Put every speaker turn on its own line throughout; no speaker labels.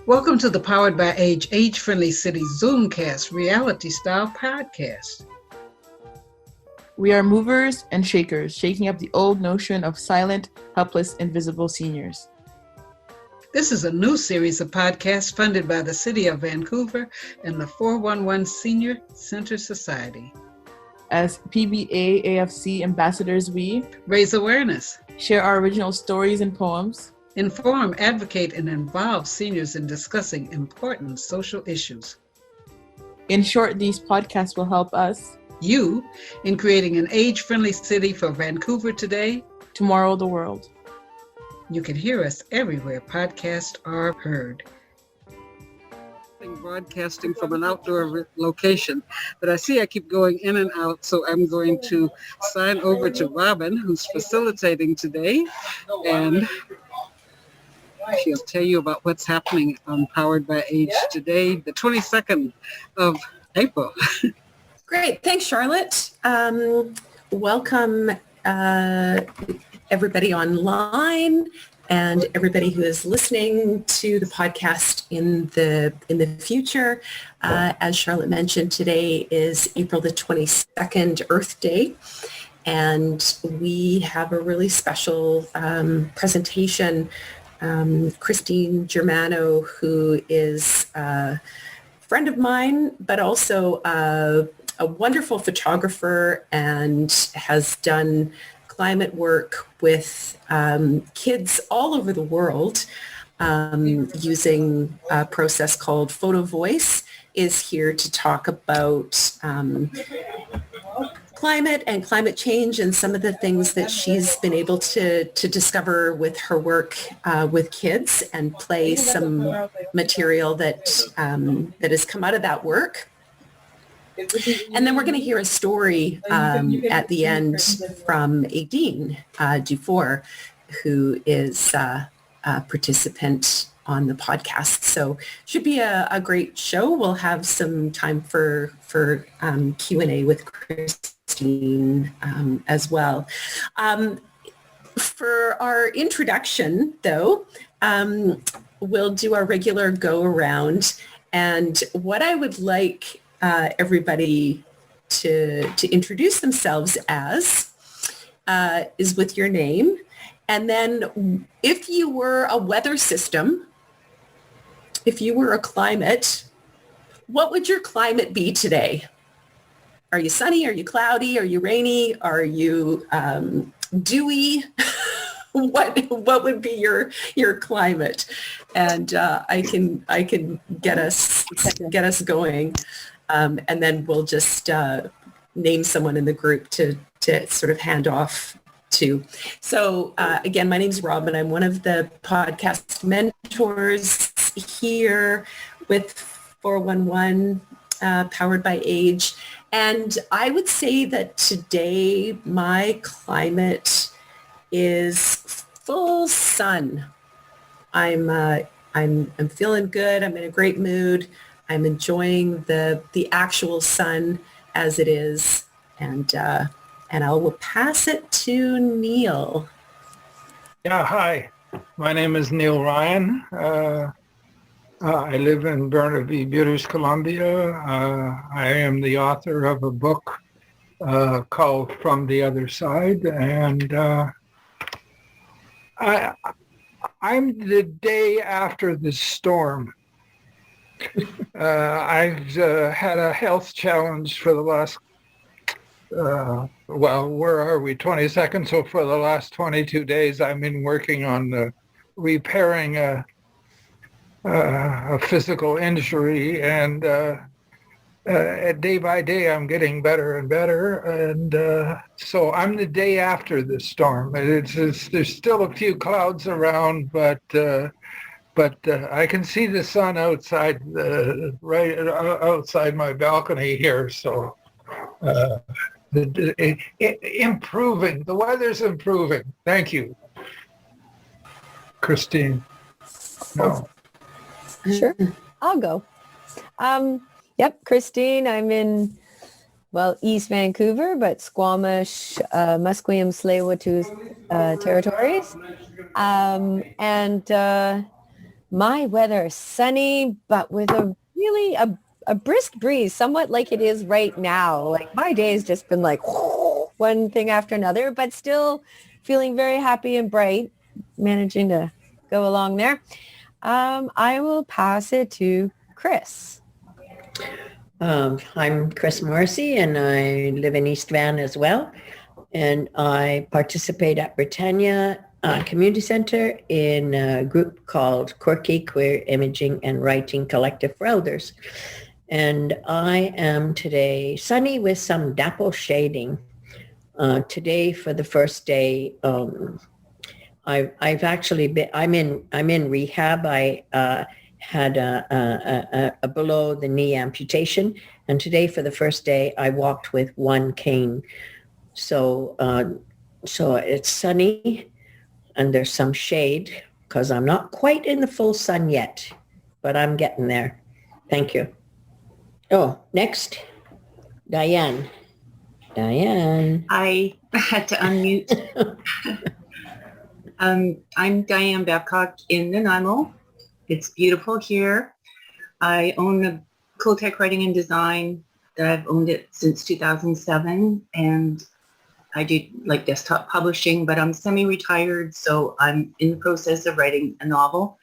Welcome to the Powered by Age-Friendly City Zoomcast reality-style podcast.
We are movers and shakers, shaking up the old notion of silent, helpless, invisible seniors.
This is a new series of podcasts funded by the City of Vancouver and the 411 Senior Center Society.
As PBA AFC ambassadors, we
raise awareness,
share our original stories and poems,
inform, advocate, and involve seniors in discussing important social issues.
In short, these podcasts will help us,
you, in creating an age-friendly city for Vancouver today,
tomorrow the world.
You can hear us everywhere podcasts are heard. Broadcasting from an outdoor location, but I see I keep going in and out, so I'm going to sign over to Robin, who's facilitating today, and she'll tell you about what's happening on Powered by Age today, the 22nd of April.
Great. Thanks, Charlotte. Welcome, everybody online and everybody who is listening to the podcast in the future. As Charlotte mentioned, today is April the 22nd, Earth Day. And we have a really special presentation. Christine Germano, who is a friend of mine, but also a wonderful photographer and has done climate work with kids all over the world using a process called Photo Voice, is here to talk about climate and climate change and some of the things that she's been able to discover with her work with kids and play some material that has come out of that work. And then we're going to hear a story at the end from Aideen Dufour, who is a participant on the podcast. So should be a great show. We'll have some time for Q&A with Christine as well. For our introduction, though, we'll do our regular go around. And what I would like everybody to introduce themselves as is with your name. And then if you were a weather system, if you were a climate, what would your climate be today? Are you sunny? Are you cloudy? Are you rainy? Are you dewy? What would be your climate? And I can get us going, and then we'll just name someone in the group to sort of hand off to. So again, my name is Robin. I'm one of the podcast mentors here with 411 Powered by Age. And I would say that today my climate is full sun. I'm feeling good. I'm in a great mood. I'm enjoying the actual sun as it is. And I will pass it to Neil.
Yeah, hi. My name is Neil Ryan. I live in Burnaby, British Columbia. I am the author of a book called From the Other Side, and I'm the day after the storm. I've had a health challenge for the last, where are we, 22nd? So for the last 22 days, I've been working on repairing a physical injury, and day by day I'm getting better and better, and so I'm the day after the storm. There's still a few clouds around, but I can see the sun outside, right outside my balcony here. So improving. The weather's improving. Thank you, Christine. No.
Sure, I'll go. Yep, Christine, I'm in, East Vancouver, but Squamish, Musqueam, Tsleil-Waututh territories. And My weather is sunny, but with a really a brisk breeze, somewhat like it is right now. Like my day has just been like one thing after another, but still feeling very happy and bright, managing to go along there. I will pass it to Chris.
I'm Chris Morrissey, and I live in East Van as well. And I participate at Britannia Community Center in a group called Quirky Queer Imaging and Writing Collective for Elders. And I am today sunny with some dapple shading. Today, for the first day, I've actually been. I'm in rehab. I had a below the knee amputation, and today, for the first day, I walked with one cane. So it's sunny, and there's some shade because I'm not quite in the full sun yet, but I'm getting there. Thank you. Oh, next, Diane.
I had to unmute. I'm Diane Babcock in Nanaimo. It's beautiful here. I own a Cooltech Writing and Design that I've owned it since 2007, and I do like desktop publishing, but I'm semi-retired, so I'm in the process of writing a novel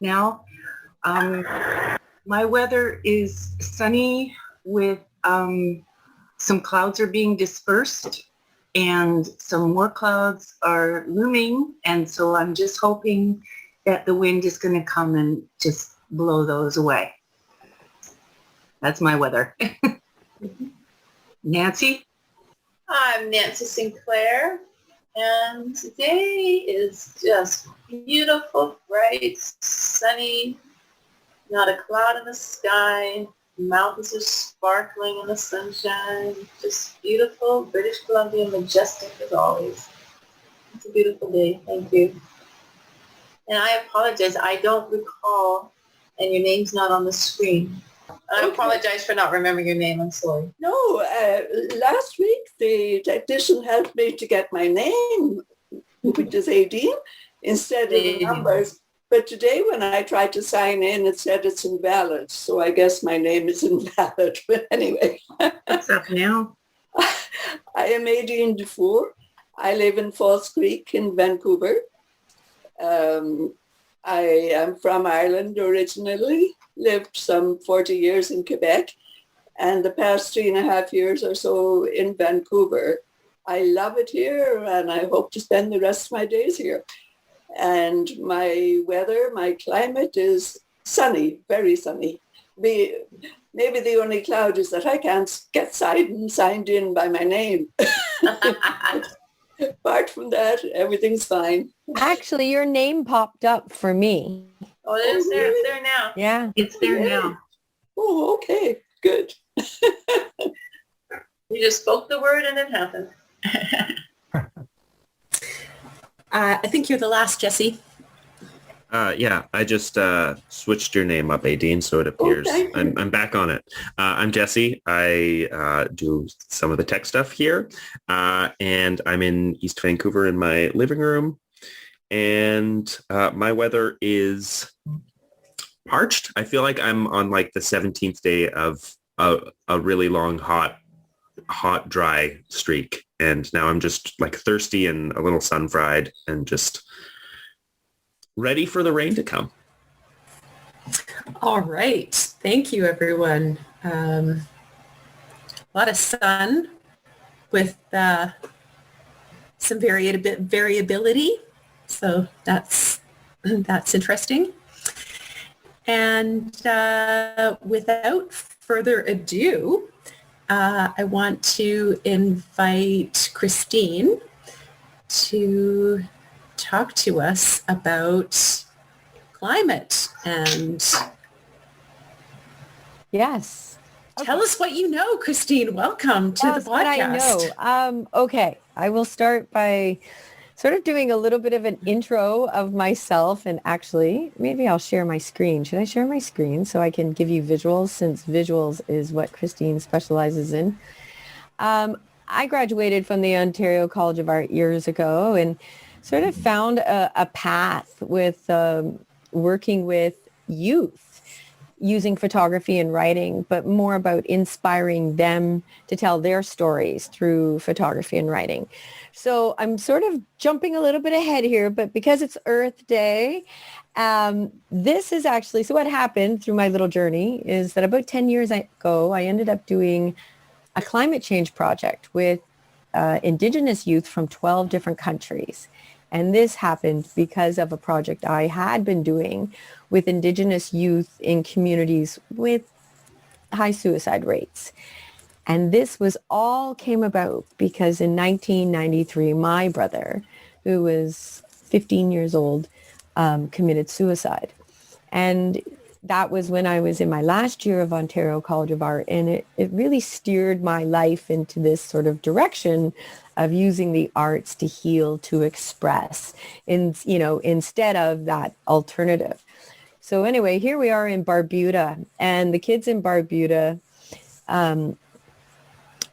now. My weather is sunny with some clouds are being dispersed and some more clouds are looming. And so I'm just hoping that the wind is going to come and just blow those away. That's my weather. Nancy?
I'm Nancy Sinclair, and today is just beautiful, bright, sunny, not a cloud in the sky. Mountains are sparkling in the sunshine. Just beautiful, British Columbia, majestic as always. It's a beautiful day. Thank you. And I apologize. I don't recall, and your name's not on the screen. I apologize for not remembering your name. I'm sorry.
No, last week the technician helped me to get my name, which is Aideen, instead of the numbers. But today when I tried to sign in, it said it's invalid. So I guess my name is invalid. But anyway.
What's up now?
I am Aideen Dufour. I live in Falls Creek in Vancouver. I am from Ireland originally, lived some 40 years in Quebec, and the past 3.5 years or so in Vancouver. I love it here, and I hope to spend the rest of my days here. And my weather, my climate is sunny, very sunny. Maybe the only cloud is that I can't get signed in by my name. Apart from that, everything's fine.
Actually, your name popped up for me.
Oh, it is there. It's there now.
Yeah.
It's there now.
Oh, okay. Good.
You just spoke the word and it happened.
I think you're the last, Jesse.
Yeah, I just switched your name up, Aideen, so it appears I'm back on it. I'm Jesse. I do some of the tech stuff here, and I'm in East Vancouver in my living room. And my weather is parched. I feel like I'm on like the 17th day of a really long, hot, dry streak. And now I'm just like thirsty and a little sun-fried and just ready for the rain to come.
All right. Thank you, everyone. A lot of sun with some variability. So that's interesting. And without further ado, I want to invite Christine to talk to us about climate and
Yes.
tell us what you know, Christine. Welcome to the podcast.
What I know. Okay. I will start by sort of doing a little bit of an intro of myself, and actually maybe I'll share my screen. Should I share my screen so I can give you visuals, since visuals is what Christine specializes in? I graduated from the Ontario College of Art years ago and sort of found a path with working with youth using photography and writing, but more about inspiring them to tell their stories through photography and writing. So I'm sort of jumping a little bit ahead here, but because it's Earth Day, this is actually, so what happened through my little journey is that about 10 years ago, I ended up doing a climate change project with Indigenous youth from 12 different countries. And this happened because of a project I had been doing with Indigenous youth in communities with high suicide rates. And this was all came about because in 1993, my brother, who was 15 years old, committed suicide. And that was when I was in my last year of Ontario College of Art. And it really steered my life into this sort of direction of using the arts to heal, to express, instead of that alternative. So anyway, here we are in Barbuda, and the kids in Barbuda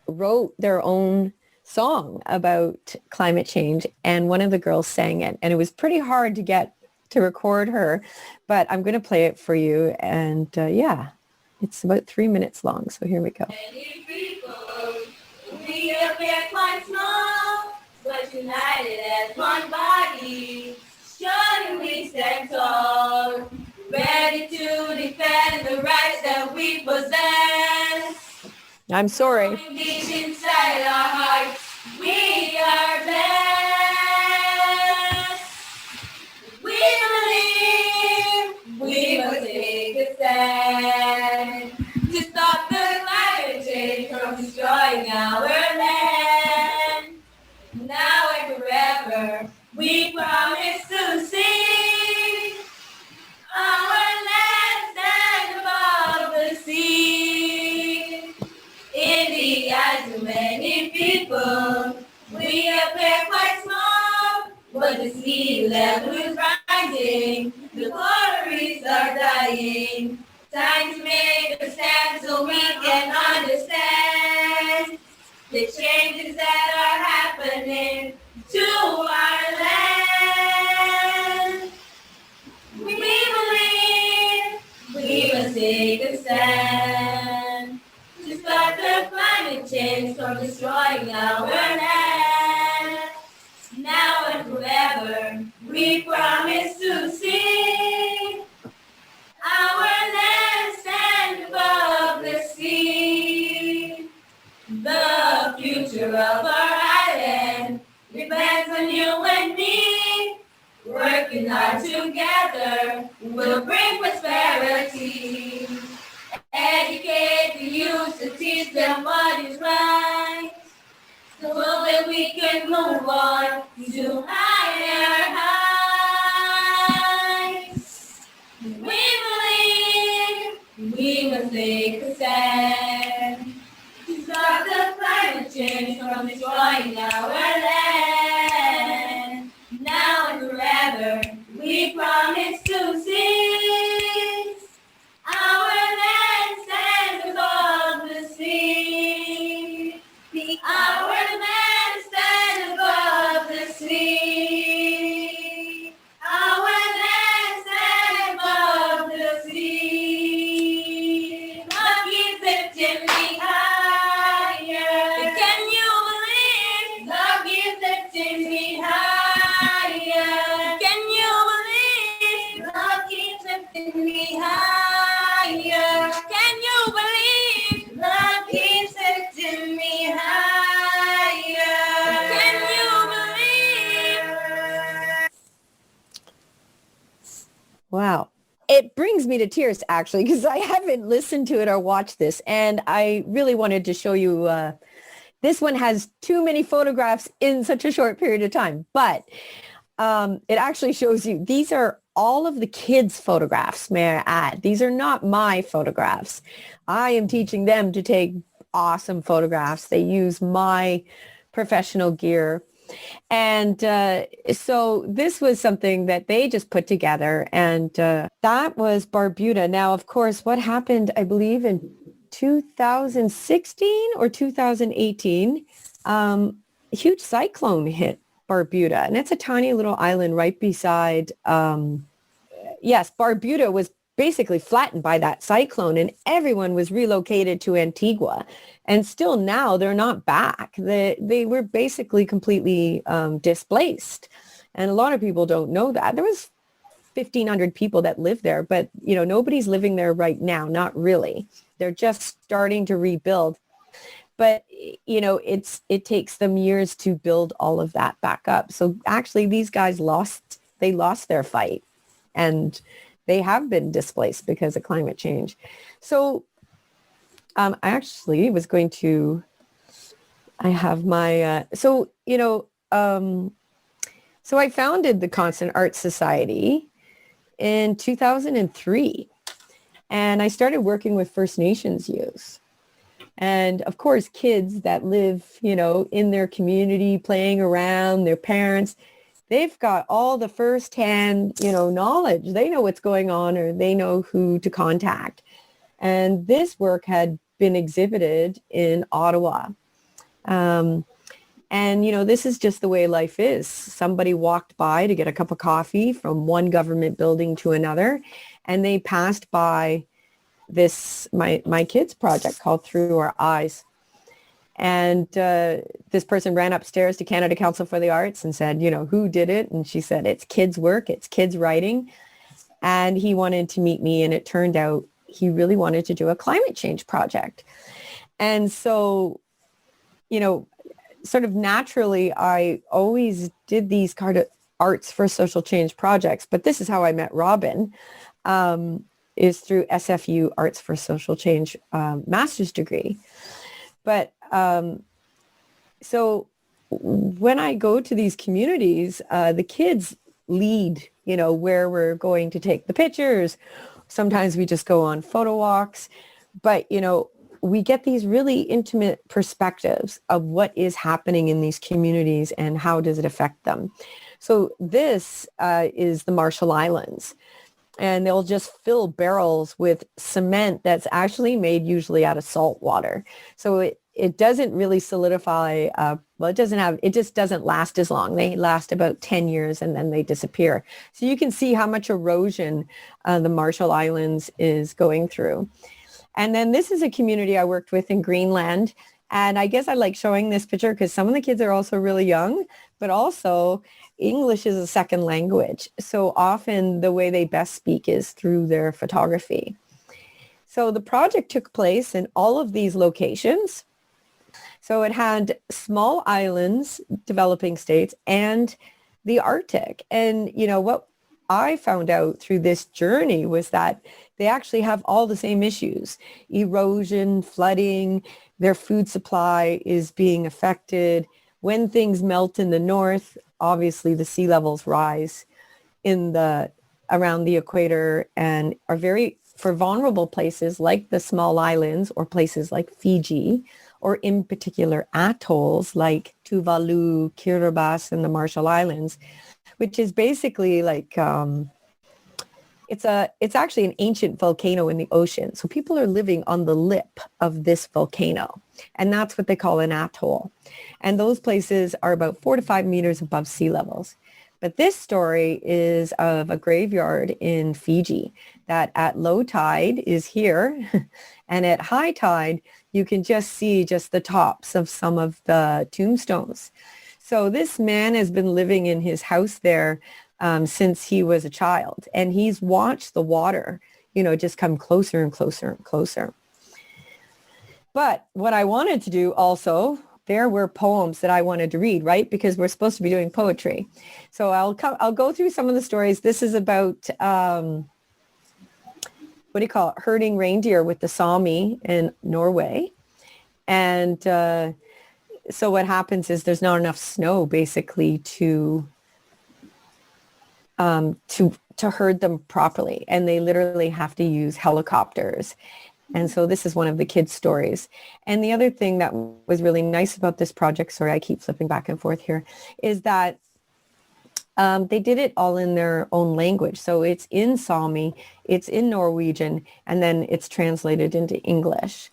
wrote their own song about climate change, and one of the girls sang it, and it was pretty hard to get to record her, but I'm going to play it for you, and it's about 3 minutes long, so here we go.
We appear quite small, but united as one body. Surely we stand tall, ready to defend the rights that we possess.
I'm sorry.
Deep inside our hearts, we are blessed. We believe we must take a stand to stop the climate change from destroying our land. Now and forever, we promise to see our land stand above the sea. In the eyes of many people, we appear quite small, but the sea level is rising, the coral reefs are dying. Time to make a stand so we can understand the changes that are happening to our land. We believe we must take a stand to stop the climate change from destroying our land. Now and forever, we promise to see our land stand above the sea. The future of our island depends on you and me. Working hard together will bring prosperity. Educate the youth to teach them what is right, so that we can move on to higher heights. We believe we must take a stand to stop the climate change from destroying our land. Now and forever, we promise to see our land stand above the sea. Our land stand above the sea. Our land stand above the sea. Love keeps lifting me higher. Can you believe? Love keeps lifting me higher. Can you believe? Love keeps lifting me higher. Can you believe? Love keeps lifting me higher. Can you believe?
Wow. It brings me to tears, actually, because I haven't listened to it or watched this. And I really wanted to show you, this one has too many photographs in such a short period of time. But it actually shows you, these are all of the kids' photographs, may I add. These are not my photographs. I am teaching them to take awesome photographs. They use my professional gear. And so this was something that they just put together, and that was Barbuda. Now, of course, what happened, I believe, in 2016 or 2018, a huge cyclone hit Barbuda, and it's a tiny little island right beside yes, Barbuda was basically flattened by that cyclone, and everyone was relocated to Antigua. And still now they're not back. They were basically completely displaced. And a lot of people don't know that. There was 1,500 people that lived there, but nobody's living there right now. Not really. They're just starting to rebuild. But it takes them years to build all of that back up. So actually, these guys lost their fight, and they have been displaced because of climate change. So I actually was going to. I have my so I founded the Constant Arts Society in 2003, and I started working with First Nations youth. And of course, kids that live, in their community, playing around, their parents, they've got all the firsthand, knowledge. They know what's going on, or they know who to contact. And this work had been exhibited in Ottawa. And, this is just the way life is. Somebody walked by to get a cup of coffee from one government building to another, and they passed by this my kids project called Through Our Eyes. And this person ran upstairs to Canada Council for the Arts and said, who did it? And she said, it's kids' work, it's kids' writing. And he wanted to meet me, and it turned out he really wanted to do a climate change project. And so, sort of naturally, I always did these kind of arts for social change projects. But this is how I met Robin. Is through SFU Arts for Social Change master's degree. But so when I go to these communities, the kids lead, where we're going to take the pictures. Sometimes we just go on photo walks, but, we get these really intimate perspectives of what is happening in these communities and how does it affect them. So this is the Marshall Islands. And they'll just fill barrels with cement that's actually made usually out of salt water. So it doesn't really solidify. It just doesn't last as long. They last about 10 years and then they disappear. So you can see how much erosion the Marshall Islands is going through. And then this is a community I worked with in Greenland. And I guess I like showing this picture because some of the kids are also really young, but also English is a second language. So often the way they best speak is through their photography. So the project took place in all of these locations. So it had small islands, developing states, and the Arctic. And, what I found out through this journey was that they actually have all the same issues: erosion, flooding, their food supply is being affected. When things melt in the north, obviously the sea levels rise around the equator and are for vulnerable places like the small islands or places like Fiji, or in particular atolls like Tuvalu, Kiribati, and the Marshall Islands, which is basically like it's actually an ancient volcano in the ocean. So people are living on the lip of this volcano, and that's what they call an atoll. And those places are about 4 to 5 meters above sea levels. But this story is of a graveyard in Fiji that at low tide is here, and at high tide, you can just see just the tops of some of the tombstones. So this man has been living in his house there since he was a child, and he's watched the water, just come closer and closer and closer. But what I wanted to do also, there were poems that I wanted to read, right? Because we're supposed to be doing poetry. So I'll go through some of the stories. This is about, herding reindeer with the Sami in Norway. And so what happens is there's not enough snow basically to herd them properly. And they literally have to use helicopters. And so this is one of the kids' stories. And the other thing that was really nice about this project, sorry, I keep flipping back and forth here, is that they did it all in their own language. So it's in Sami, it's in Norwegian, and then it's translated into English.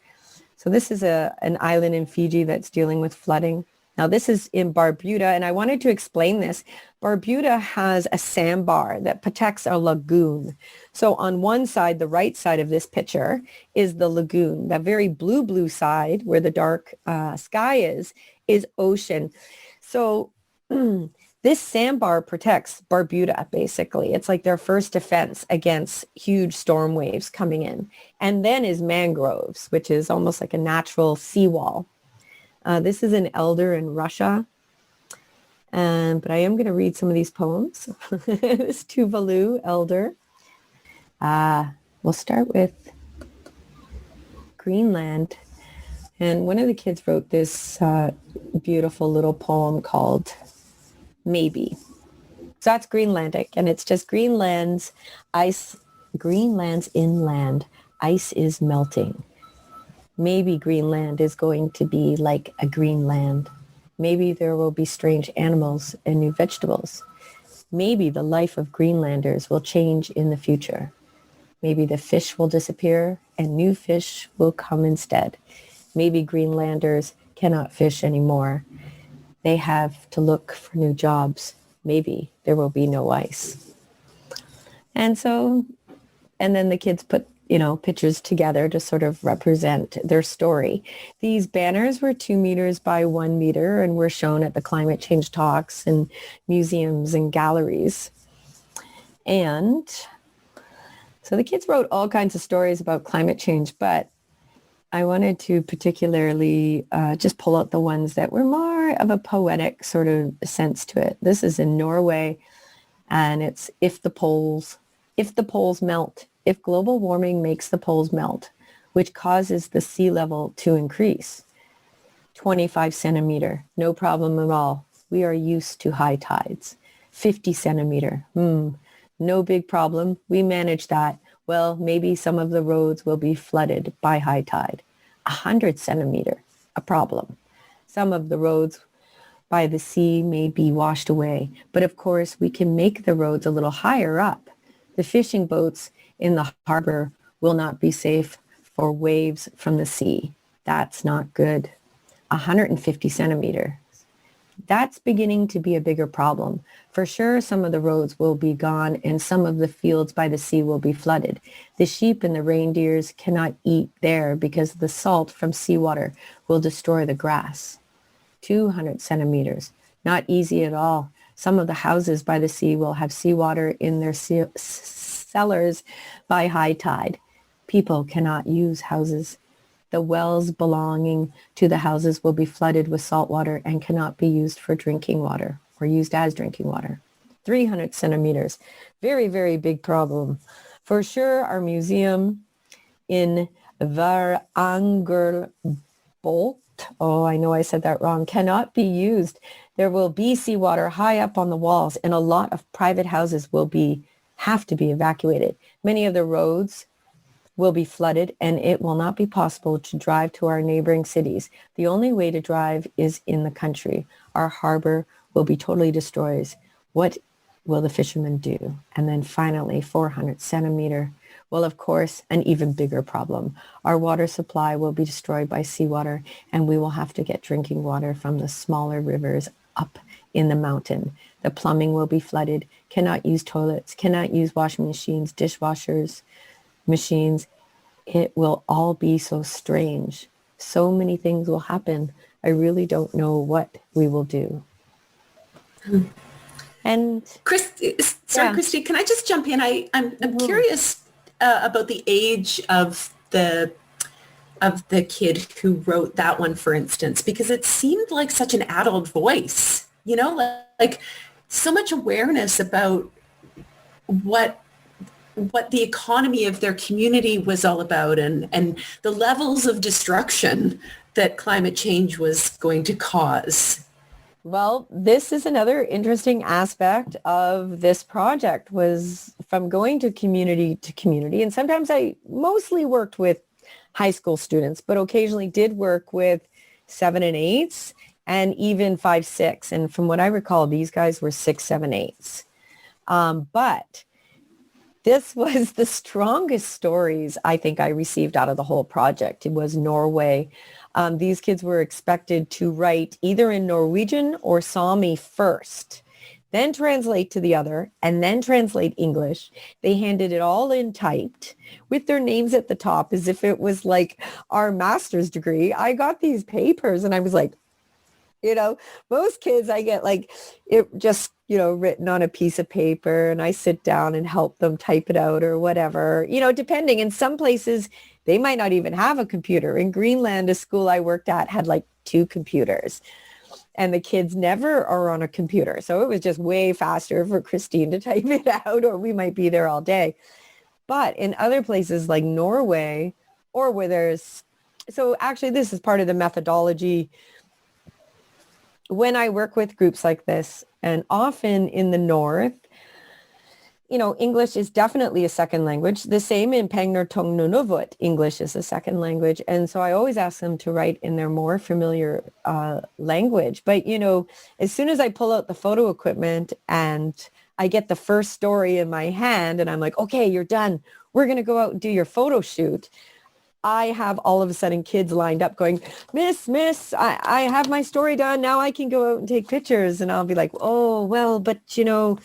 So this is an island in Fiji that's dealing with flooding. Now this is in Barbuda, and I wanted to explain this. Barbuda has a sandbar that protects a lagoon. So on one side, the right side of this picture is the lagoon. The very blue side where the dark sky is ocean. So this sandbar protects Barbuda, basically. It's like their first defense against huge storm waves coming in. And then is mangroves, which is almost like a natural seawall. This is an elder in Russia. But I am going to read some of these poems. This Tuvalu elder. We'll start with Greenland. And one of the kids wrote this beautiful little poem called Maybe. So that's Greenlandic, and it's just Greenland's inland, ice is melting. Maybe Greenland is going to be like a green land. Maybe there will be strange animals and new vegetables. Maybe the life of Greenlanders will change in the future. Maybe the fish will disappear and new fish will come instead. Maybe Greenlanders cannot fish anymore. They have to look for new jobs. Maybe there will be no ice. And then the kids put, pictures together to sort of represent their story. These banners were 2 meters by 1 meter and were shown at the climate change talks and museums and galleries. And so the kids wrote all kinds of stories about climate change, but I wanted to particularly just pull out the ones that were more of a poetic sort of sense to it. This is in Norway, and it's if the poles melt, if global warming makes the poles melt, which causes the sea level to increase, 25 centimeter, no problem at all. We are used to high tides. 50 centimeter, no big problem. We manage that. Well, maybe some of the roads will be flooded by high tide. 100 centimeter, a problem. Some of the roads by the sea may be washed away, but of course we can make the roads a little higher up. The fishing boats in the harbor will not be safe for waves from the sea. That's not good. 150 centimeter. That's beginning to be a bigger problem. For sure, some of the roads will be gone and some of the fields by the sea will be flooded. The sheep and the reindeers cannot eat there because the salt from seawater will destroy the grass. 200 centimeters. Not easy at all. Some of the houses by the sea will have seawater in their cellars by high tide. People cannot use houses. The wells belonging to the houses will be flooded with salt water and cannot be used for drinking water or used as drinking water. 300 centimeters. Very, very big problem. For sure, our museum in Varangerbolt, I know I said that wrong, cannot be used. There will be seawater high up on the walls, and a lot of private houses will have to be evacuated. Many of the roads will be flooded, and it will not be possible to drive to our neighboring cities. The only way to drive is in the country. Our harbor will be totally destroyed. What will the fishermen do? And then finally, 400 centimeter. Well, of course, an even bigger problem. Our water supply will be destroyed by seawater, and we will have to get drinking water from the smaller rivers up in the mountain. The plumbing will be flooded, cannot use toilets, cannot use washing machines, dishwashers, machines. It will all be so strange. So many things will happen. I really don't know what we will do. And
Christy, can I just jump in? I'm curious about the age of the kid who wrote that one, for instance, because it seemed like such an adult voice, like so much awareness about what the economy of their community was all about and the levels of destruction that climate change was going to cause.
Well, this is another interesting aspect of this project, was from going to community, and sometimes I mostly worked with high school students, but occasionally did work with 7 and 8s and even 5, 6. And from what I recall, these guys were 6, 7, 8s. But this was the strongest stories I think I received out of the whole project. It was Norway. These kids were expected to write either in Norwegian or Sami first, then translate to the other, and then translate English. They handed it all in typed with their names at the top as if it was like our master's degree. I got these papers and I was like, most kids I get like it just, written on a piece of paper, and I sit down and help them type it out or whatever, depending. In some places, they might not even have a computer. In Greenland, a school I worked at had like 2 computers, and the kids never are on a computer. So it was just way faster for Christine to type it out, or we might be there all day. But in other places like Norway, or where so actually this is part of the methodology when I work with groups like this, and often in the North, English is definitely a second language. The same in Pengner Tong Nunavut, English is a second language. And so I always ask them to write in their more familiar language. But, as soon as I pull out the photo equipment and I get the first story in my hand and I'm like, okay, you're done. We're going to go out and do your photo shoot. I have all of a sudden kids lined up going, Miss, I have my story done. Now I can go out and take pictures. And I'll be like, oh, well, but your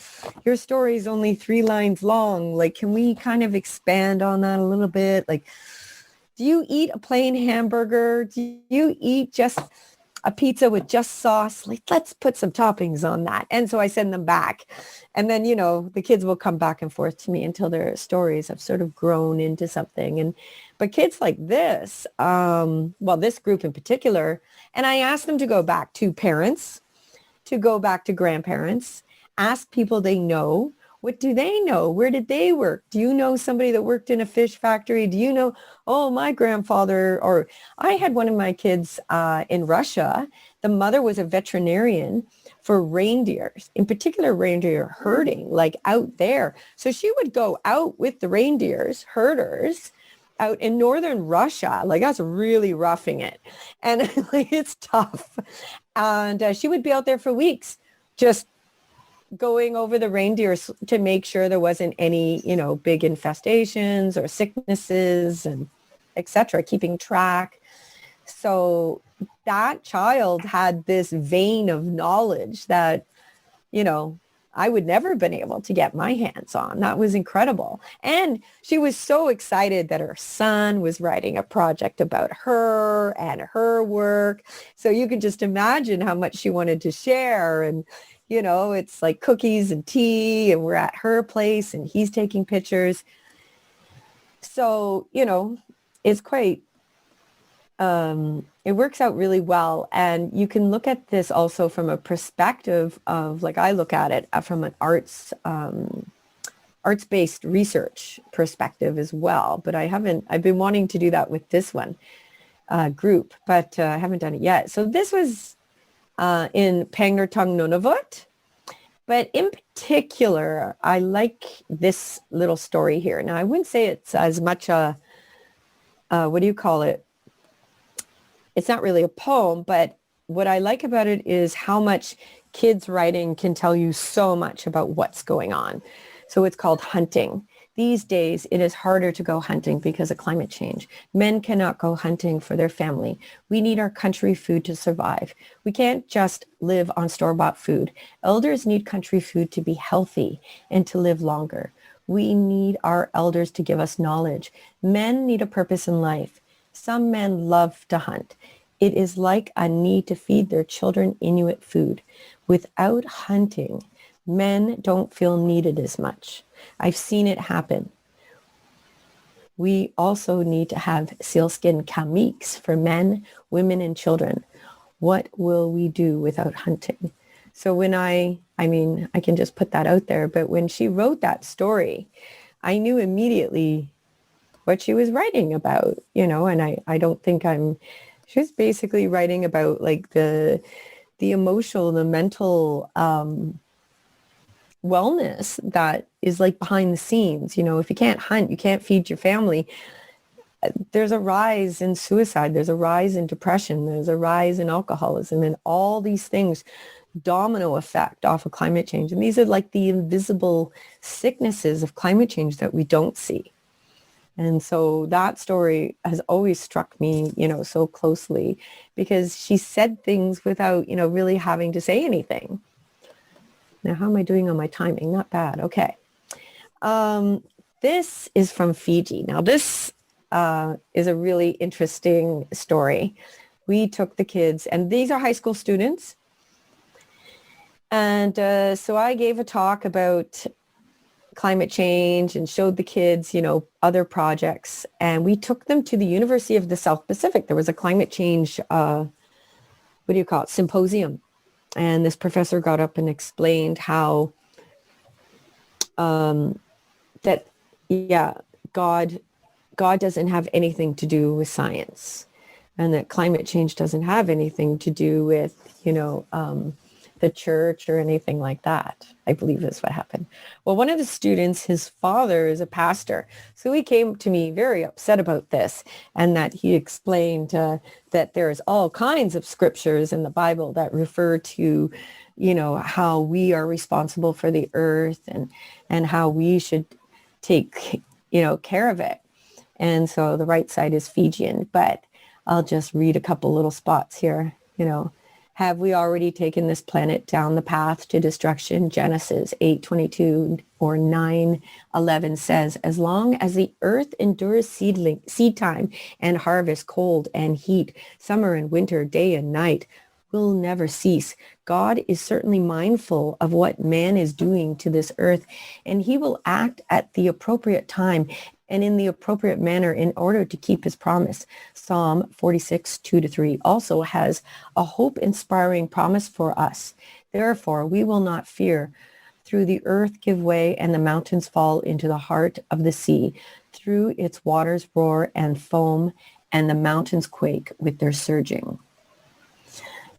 story is only 3 lines long. Like, can we kind of expand on that a little bit? Like, do you eat a plain hamburger? Do you eat just a pizza with just sauce? Like, let's put some toppings on that. And so I send them back. And then, the kids will come back and forth to me until their stories have sort of grown into something. But kids like this, this group in particular, and I ask them to go back to parents, to go back to grandparents, ask people they know. What do they know? Where did they work? Do you know somebody that worked in a fish factory? Do you know, my grandfather, or I had one of my kids in Russia. The mother was a veterinarian for reindeers, in particular reindeer herding, like out there. So she would go out with the reindeers, herders, out in northern Russia. Like, that's really roughing it. And it's tough. And she would be out there for weeks, just going over the reindeers to make sure there wasn't any, big infestations or sicknesses and etc., keeping track. So that child had this vein of knowledge that, I would never have been able to get my hands on. That was incredible. And she was so excited that her son was writing a project about her and her work. So you can just imagine how much she wanted to share. And, it's like cookies and tea, and we're at her place and he's taking pictures. So, it's quite, it works out really well. And you can look at this also from a perspective of, like I look at it from an arts-based research perspective as well. But I've been wanting to do that with this one group, but I haven't done it yet. So this was in Pengner Tong Nunavut. But in particular, I like this little story here. Now, I wouldn't say it's as much what do you call it? It's not really a poem, but what I like about it is how much kids writing can tell you so much about what's going on. So it's called Hunting. These days, it is harder to go hunting because of climate change. Men cannot go hunting for their family. We need our country food to survive. We can't just live on store-bought food. Elders need country food to be healthy and to live longer. We need our elders to give us knowledge. Men need a purpose in life. Some men love to hunt. It is like a need to feed their children Inuit food. Without hunting, men don't feel needed as much. I've seen it happen. We also need to have sealskin kamiks for men, women, and children. What will we do without hunting? So when I can just put that out there, but when she wrote that story, I knew immediately what she was writing about, and I don't think she was basically writing about like the emotional, the mental wellness that is like behind the scenes. If you can't hunt, you can't feed your family. there's a rise in suicide, there's a rise in depression, there's a rise in alcoholism, and all these things domino effect off of climate change. And these are like the invisible sicknesses of climate change that we don't see. And so that story has always struck me, so closely, because she said things without, really having to say anything. Now, how am I doing on my timing? Not bad. Okay. This is from Fiji. Now, this is a really interesting story. We took the kids, and these are high school students. And so I gave a talk about climate change and showed the kids, other projects. And we took them to the University of the South Pacific. There was a climate change, symposium. And this professor got up and explained how God doesn't have anything to do with science, and that climate change doesn't have anything to do with, the church or anything like that, I believe is what happened. Well, one of the students, his father is a pastor. So he came to me very upset about this, and that he explained that there's all kinds of scriptures in the Bible that refer to, how we are responsible for the earth and how we should take, care of it. And so the right side is Fijian, but I'll just read a couple little spots here, Have we already taken this planet down the path to destruction? Genesis 8:22 or 9:11 says, as long as the earth endures seed time and harvest, cold and heat, summer and winter, day and night, will never cease. God is certainly mindful of what man is doing to this earth, and he will act at the appropriate time and in the appropriate manner in order to keep his promise. Psalm 46:2-3 also has a hope-inspiring promise for us. Therefore, we will not fear. Through the earth give way and the mountains fall into the heart of the sea. Through its waters roar and foam, and the mountains quake with their surging.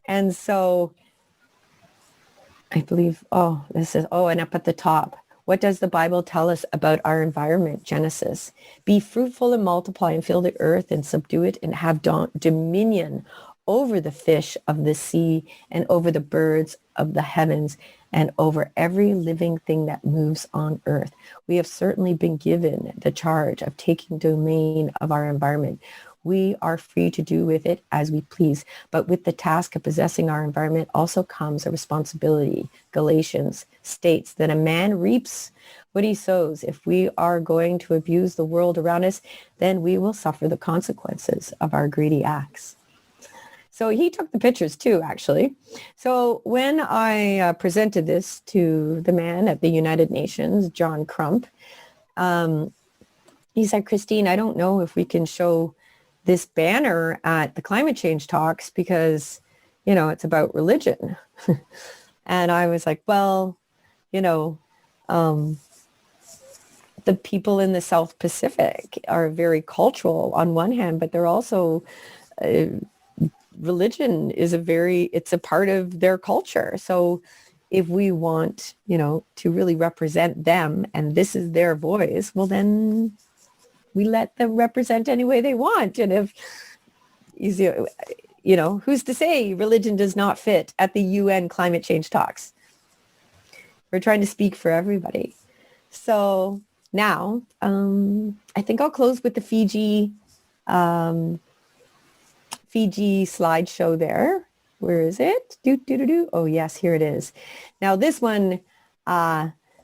And so I believe, and up at the top, what does the Bible tell us about our environment? Genesis. Be fruitful and multiply and fill the earth and subdue it and have dominion over the fish of the sea and over the birds of the heavens and over every living thing that moves on earth. We have certainly been given the charge of taking domain of our environment. We are free to do with it as we please, but with the task of possessing our environment also comes a responsibility. Galatians states that a man reaps what he sows. If we are going to abuse the world around us, then we will suffer the consequences of our greedy acts. So he took the pictures too, actually. So when I presented this to the man at the United Nations, John Crump, he said, Christine, I don't know if we can show this banner at the climate change talks because, it's about religion. And I was like, well, the people in the South Pacific are very cultural on one hand, but they're also, religion is it's a part of their culture. So if we want, to really represent them and this is their voice, well, then we let them represent any way they want. And if, who's to say religion does not fit at the UN climate change talks? We're trying to speak for everybody. So now, I think I'll close with the Fiji slideshow there. Where is it? Oh, yes, here it is. Now this one,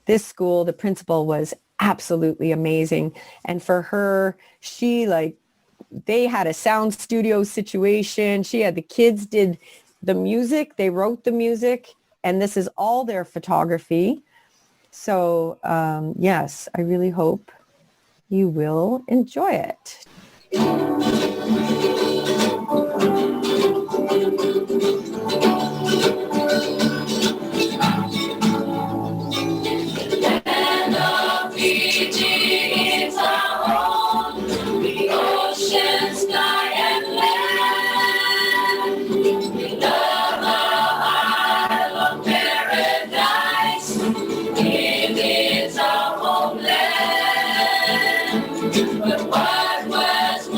this school, the principal was absolutely amazing. And for her, they had a sound studio situation. She had the kids did the music. They wrote the music. And this is all their photography. So yes, I really hope you will enjoy it.
But what was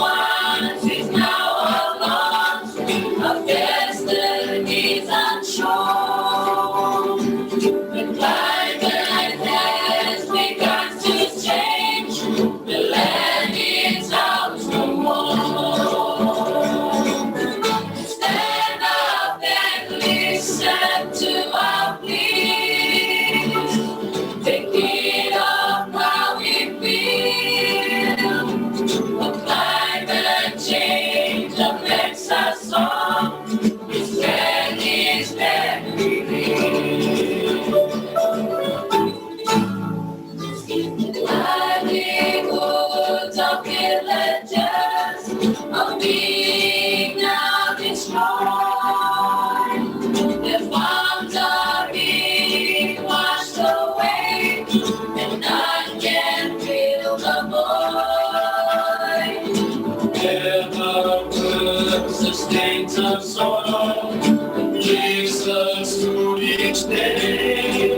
takes us through each day.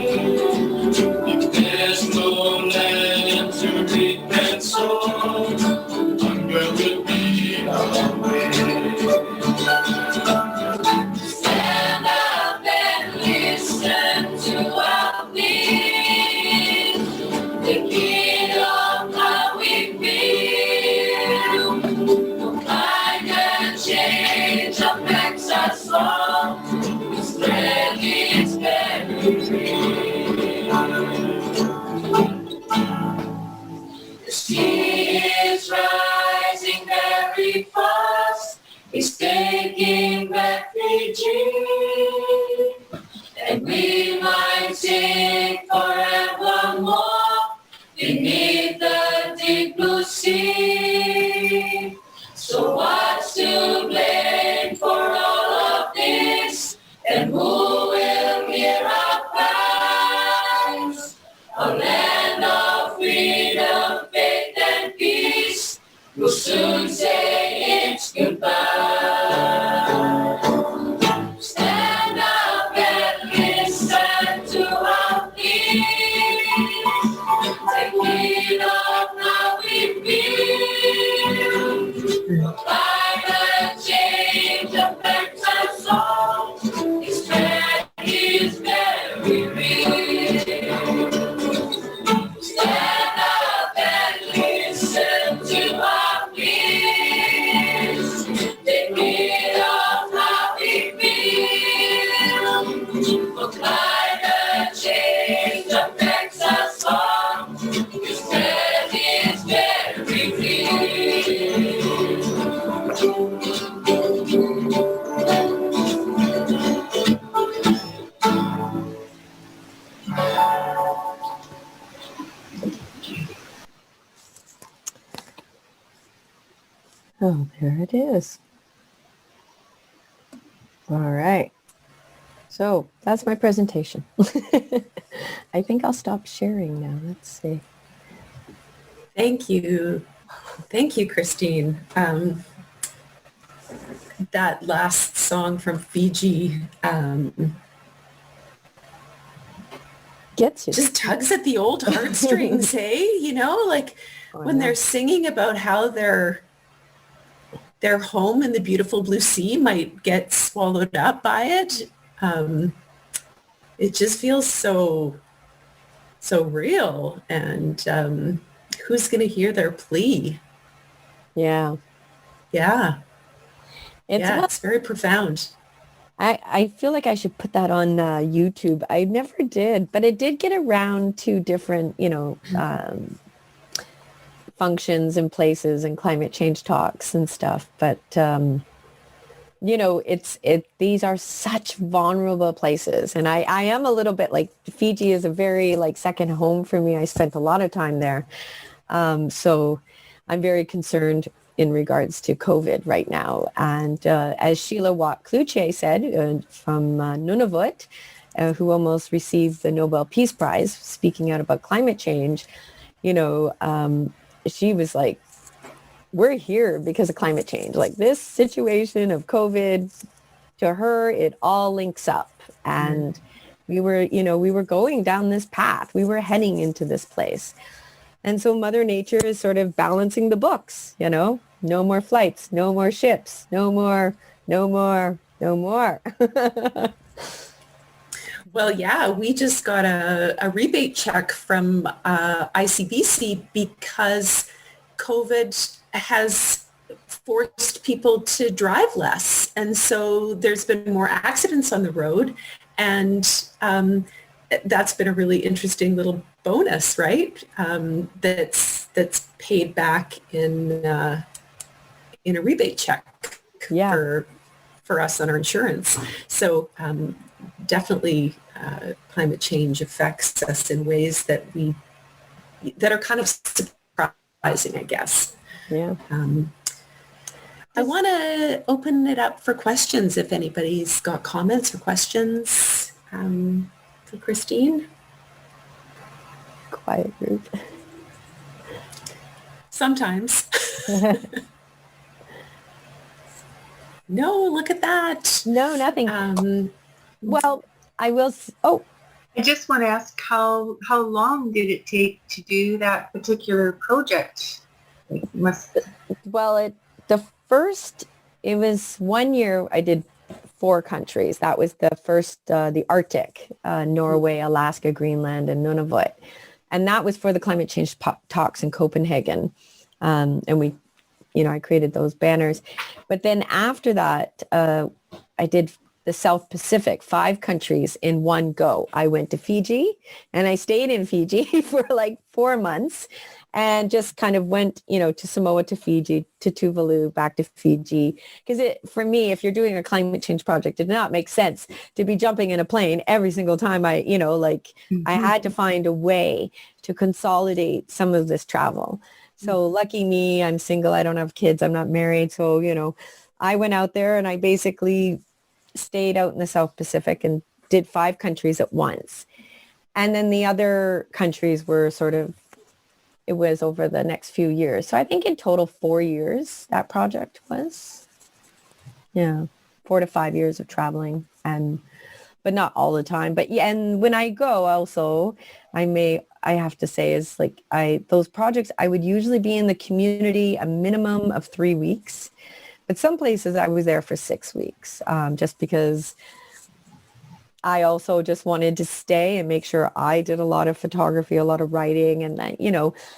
If there's no land to reap and sow, hunger will be our way. Stand up and listen to our plea. The kingdom that we feel, find and change affects us all. We spread its very The sea is rising very fast. It's taking back Fiji, and we might sing forevermore beneath the deep blue sea. So what's to blame for all of this? And who will hear our cries? A land of freedom, faith, and peace will soon say its goodbye. Stand up and listen to our plea. Take heed of how we feel. Fight and change affects us all. Its threat is very real. Stand up and listen to our pleas. Take heed of how we feel. For climate change affects us all. This threat is very real.
Oh, there it is. All right. So that's my presentation. I think I'll stop sharing now. Let's see.
Thank you. Thank you, Christine. That last song from Fiji
Gets you.
just tugs at the old heartstrings, hey? You know, like when they're singing about how their home in the beautiful blue sea might get swallowed up by it. It just feels so real. And who's going to hear their plea?
Yeah.
Yeah.
It's
It's very profound.
I feel like I should put that on YouTube. I never did, but it did get around to different, functions and places and climate change talks and stuff. But, these are such vulnerable places. And I am a little bit like Fiji is a very second home for me. I spent a lot of time there. So I'm very concerned in regards to COVID right now. And as Sheila Watt-Kluche said from Nunavut, who almost received the Nobel Peace Prize, speaking out about climate change, she was like, we're here because of climate change. Like this situation of COVID, to her, it all links up. And we were going down this path. We were heading into this place. And so Mother Nature is sort of balancing the books, no more flights, no more ships, no more.
Well, yeah, we just got a rebate check from ICBC because COVID has forced people to drive less. And so there's been more accidents on the road. And that's been a really interesting little bonus, right? That's paid back in a rebate check for us on our insurance. So definitely climate change affects us in ways that are kind of surprising, I guess.
Yeah.
I want to open it up for questions if anybody's got comments or questions for Christine.
Quiet group.
Sometimes. No, look at that.
No, nothing. Well, I will. Oh,
I just want to ask how long did it take to do that particular project? Like,
well, it was 1 year I did 4 countries. That was the first, the Arctic, Norway, Alaska, Greenland, and Nunavut. And that was for the climate change talks in Copenhagen. And we, I created those banners. But then after that, I did the South Pacific, 5 countries in one go. I went to Fiji and I stayed in Fiji for like 4 months and just kind of went, to Samoa, to Fiji, to Tuvalu, back to Fiji. Because for me, if you're doing a climate change project, it did not make sense to be jumping in a plane every single time I had to find a way to consolidate some of this travel. So lucky me, I'm single, I don't have kids, I'm not married. So, I went out there and I basically stayed out in the South Pacific and did 5 countries at once. And then the other countries were it was over the next few years. So I think in total 4 years that project was. Yeah, 4 to 5 years of traveling, but not all the time. But yeah, and when I go also, I have to say is those projects, I would usually be in the community a minimum of 3 weeks. But some places I was there for 6 weeks, just because I also just wanted to stay and make sure I did a lot of photography, a lot of writing. And that,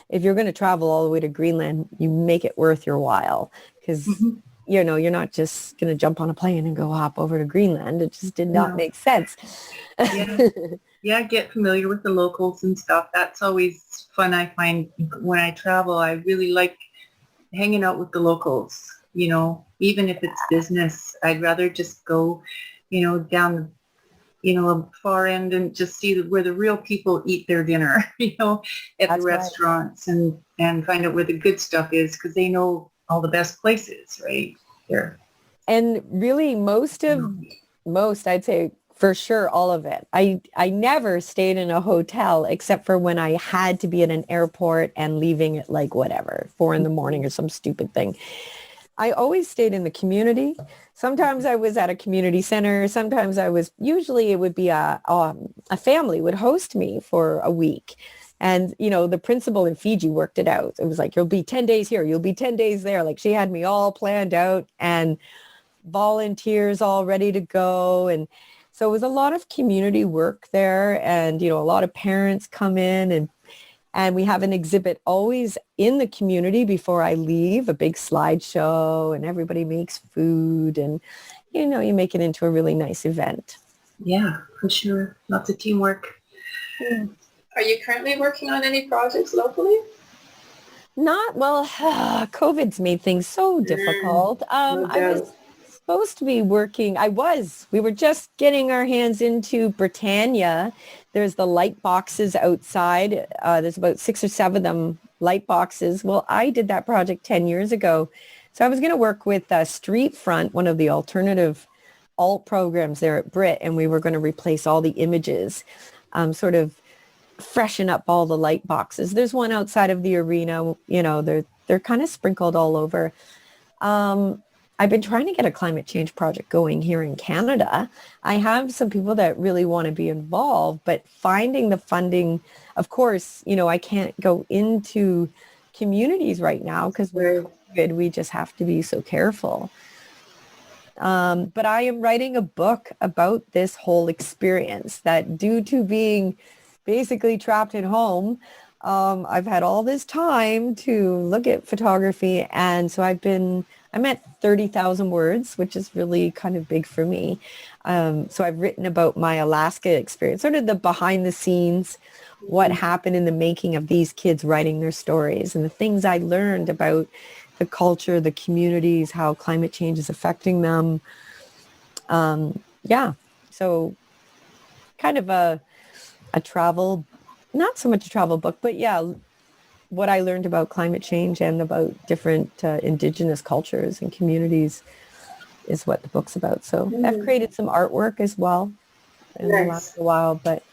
if you're going to travel all the way to Greenland, you make it worth your while because, you're not just going to jump on a plane and go hop over to Greenland. It just did not make sense.
Yeah, get familiar with the locals and stuff. That's always fun. I find when I travel, I really like hanging out with the locals. Even if it's business, I'd rather just go, down, a far end and just see where the real people eat their dinner, at the restaurants and find out where the good stuff is because they know all the best places right there.
And really most, I'd say for sure, all of it. I never stayed in a hotel except for when I had to be at an airport and leaving at 4 a.m. or some stupid thing. I always stayed in the community. Sometimes I was at a community center. Sometimes usually it would be a family would host me for a week. And, the principal in Fiji worked it out. It was you'll be 10 days here. You'll be 10 days there. She had me all planned out and volunteers all ready to go. And so it was a lot of community work there. And, a lot of parents come in and we have an exhibit always in the community before I leave, a big slideshow, and everybody makes food and, you make it into a really nice event.
Yeah, for sure. Lots of teamwork.
Yeah.
Are you currently working on any projects locally?
COVID's made things so difficult. I was supposed to be working. We were just getting our hands into Britannia. There's the light boxes outside. There's about 6 or 7 of them, light boxes. Well, I did that project 10 years ago. So I was going to work with Street Front, one of the alternative alt programs there at Brit, and we were going to replace all the images, sort of freshen up all the light boxes. There's one outside of the arena, they're kind of sprinkled all over. I've been trying to get a climate change project going here in Canada. I have some people that really want to be involved, but finding the funding, of course, I can't go into communities right now because we're COVID. We just have to be so careful. But I am writing a book about this whole experience that due to being basically trapped at home, I've had all this time to look at photography. And so I'm at 30,000 words, which is really kind of big for me. So I've written about my Alaska experience, sort of the behind the scenes, what happened in the making of these kids writing their stories and the things I learned about the culture, the communities, how climate change is affecting them. So kind of a travel, not so much a travel book, but what I learned about climate change and about different Indigenous cultures and communities is what the book's about. So I've created some artwork as well in the last while, but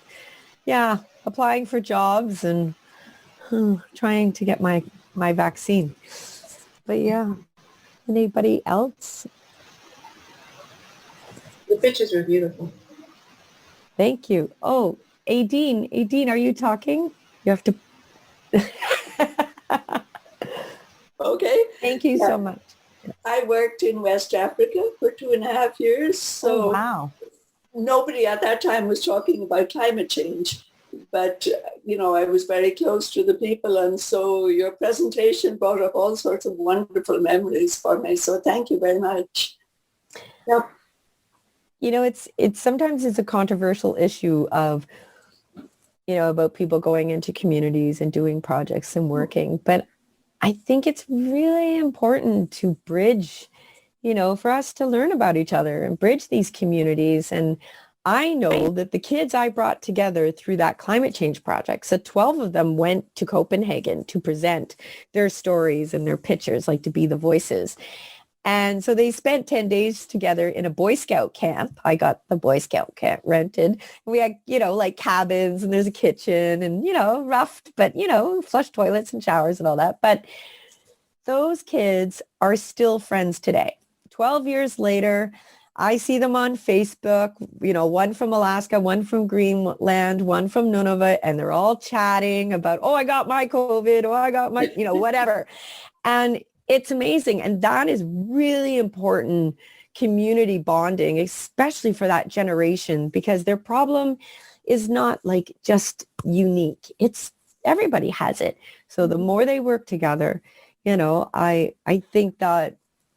applying for jobs and trying to get my vaccine. But anybody else?
The pictures are beautiful.
Thank you. Oh, Aideen, are you talking? You have to.
Okay.
Thank you so much.
I worked in West Africa for 2.5 years. So
wow.
Nobody at that time was talking about climate change. But, I was very close to the people. And so your presentation brought up all sorts of wonderful memories for me. So thank you very much. Yep.
It's sometimes it's a controversial issue of, about people going into communities and doing projects and working. But I think it's really important to bridge, for us to learn about each other and bridge these communities. And I know that the kids I brought together through that climate change project, so 12 of them went to Copenhagen to present their stories and their pictures, like to be the voices. And so they spent 10 days together in a Boy Scout camp. I got the Boy Scout camp rented. We had, like cabins and there's a kitchen and, rough, but, flush toilets and showers and all that. But those kids are still friends today. 12 years later, I see them on Facebook, one from Alaska, one from Greenland, one from Nunavut, and they're all chatting about, I got my COVID, I got my, whatever. And it's amazing. And that is really important community bonding, especially for that generation, because their problem is not like just unique. It's everybody has it. So the more they work together, I think that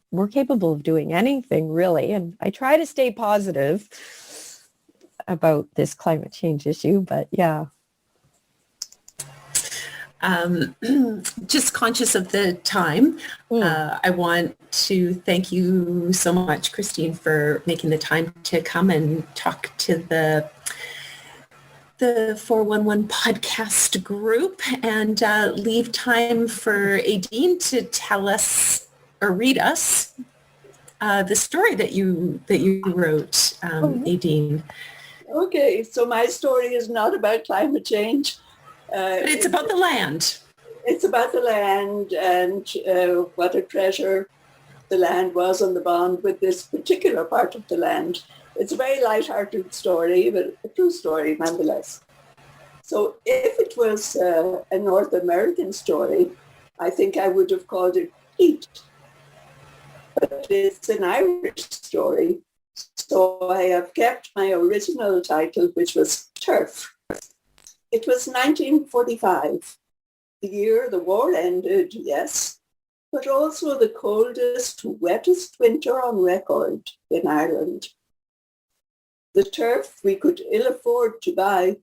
we're capable of doing anything really. And I try to stay positive about this climate change issue, but yeah.
Just conscious of the time, I want to thank you so much, Christine, for making the time to come and talk to the 411 podcast group and leave time for Aideen to tell us or read us the story that you wrote, Aideen.
Okay, so my story is not about climate change.
But it's about the land.
It's about the land and what a treasure the land was on the bond with this particular part of the land. It's a very light-hearted story, but a true story nonetheless. So if it was a North American story, I think I would have called it Heat. But it's an Irish story. So I have kept my original title, which was Turf. It was 1945, the year the war ended, yes, but also the coldest, wettest winter on record in Ireland. The turf we could ill afford to buy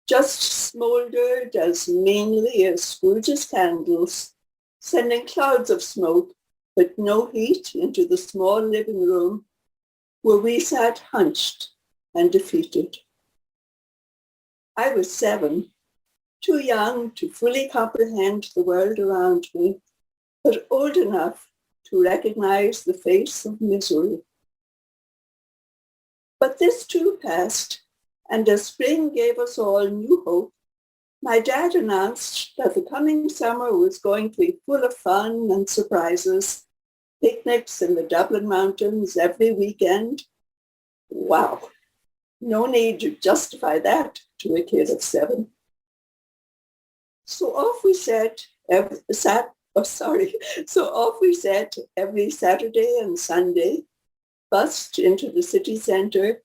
just smouldered as meanly as Scrooge's candles, sending clouds of smoke but no heat into the small living room where we sat hunched and defeated. I was 7, too young to fully comprehend the world around me, but old enough to recognize the face of misery. But this too passed, and as spring gave us all new hope, my dad announced that the coming summer was going to be full of fun and surprises, picnics in the Dublin Mountains every weekend. Wow, no need to justify that to a kid of 7. So off we set every Saturday and Sunday, bussed into the city centre,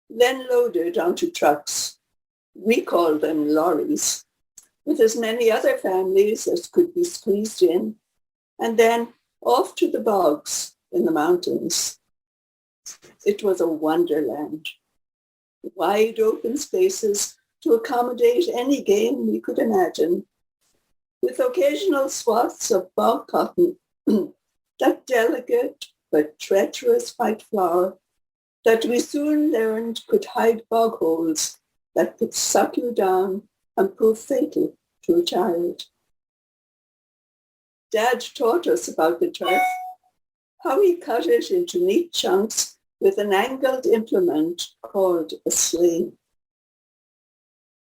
then loaded onto trucks. We called them lorries, with as many other families as could be squeezed in, and then off to the bogs in the mountains. It was a wonderland. Wide open spaces to accommodate any game we could imagine, with occasional swaths of bog cotton, that delicate but treacherous white flower that we soon learned could hide bog holes that could suck you down and prove fatal to a child. Dad taught us about the turf, how he cut it into neat chunks with an angled implement called a sling.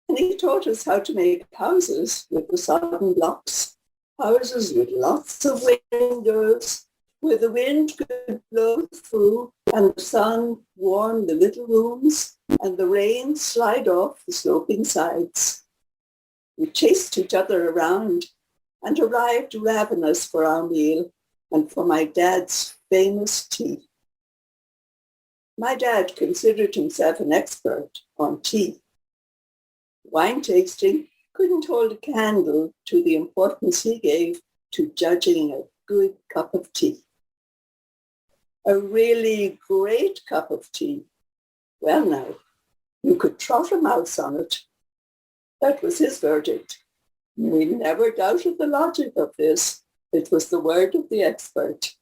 And he taught us how to make houses with the sodden blocks, houses with lots of windows, where the wind could blow through and the sun warm the little rooms and the rain slide off the sloping sides. We chased each other around and arrived ravenous for our meal and for my dad's famous tea. My dad considered himself an expert on tea. Wine tasting couldn't hold a candle to the importance he gave to judging a good cup of tea. A really great cup of tea. Well now, you could trot a mouse on it. That was his verdict. We never doubted the logic of this. It was the word of the expert.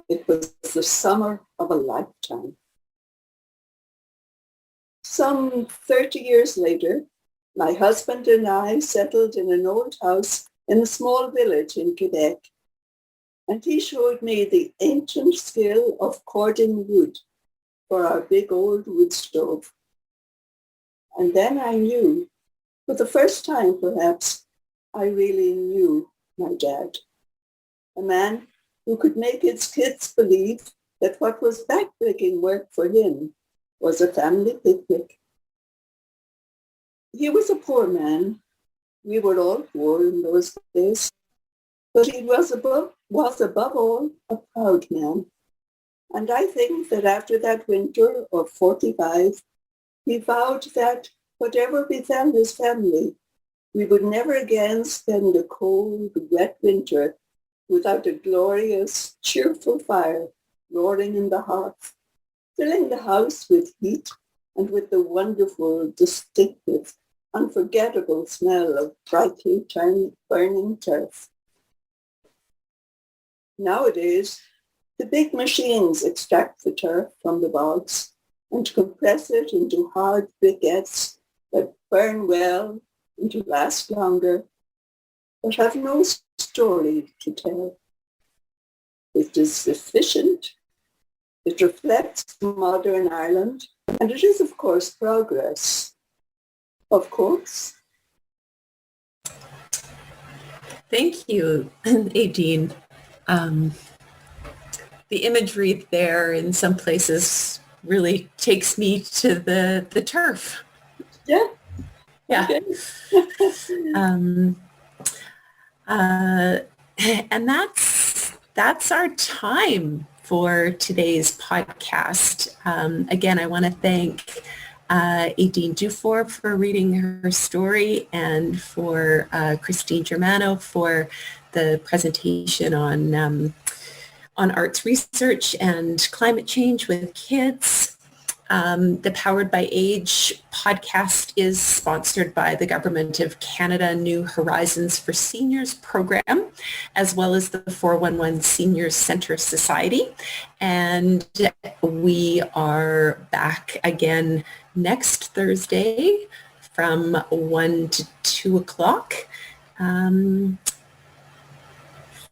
It was the summer of a lifetime. Some 30 years later, my husband and I settled in an old house in a small village in Quebec, and he showed me the ancient skill of cording wood for our big old wood stove. And then I knew, for the first time perhaps, I really knew my dad, a man who could make his kids believe that what was backbreaking work for him was a family picnic. He was a poor man. We were all poor in those days. But he was above all a proud man. And I think that after that winter of 45, he vowed that whatever befell his family, we would never again spend a cold, wet winter without a glorious, cheerful fire roaring in the hearth, filling the house with heat and with the wonderful, distinctive, unforgettable smell of brightly burning turf. Nowadays, the big machines extract the turf from the bogs and compress it into hard briquettes that burn well and to last longer, but have no story to tell. It is efficient, it reflects modern Ireland, and it is, of course, progress. Of course.
Thank you, Aideen. The imagery there in some places really takes me to the turf.
Yeah.
Yeah.
Okay.
And that's our time for today's podcast. Again, I want to thank Aideen Dufour for reading her story, and for Christine Germano for the presentation on arts research and climate change with kids. The Powered by Age podcast is sponsored by the Government of Canada New Horizons for Seniors program, as well as the 411 Seniors Centre Society. And we are back again next Thursday from 1 to 2 o'clock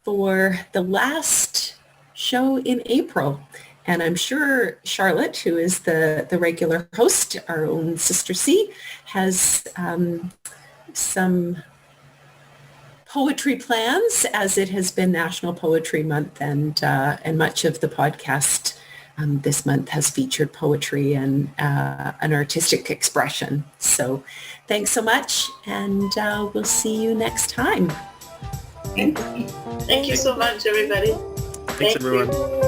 for the last show in April. And I'm sure Charlotte, who is the regular host, our own Sister C, has some poetry plans, as it has been National Poetry Month, and much of the podcast this month has featured poetry and an artistic expression. So thanks so much, and we'll see you next time.
Thank you so much, everybody.
Thanks, everyone.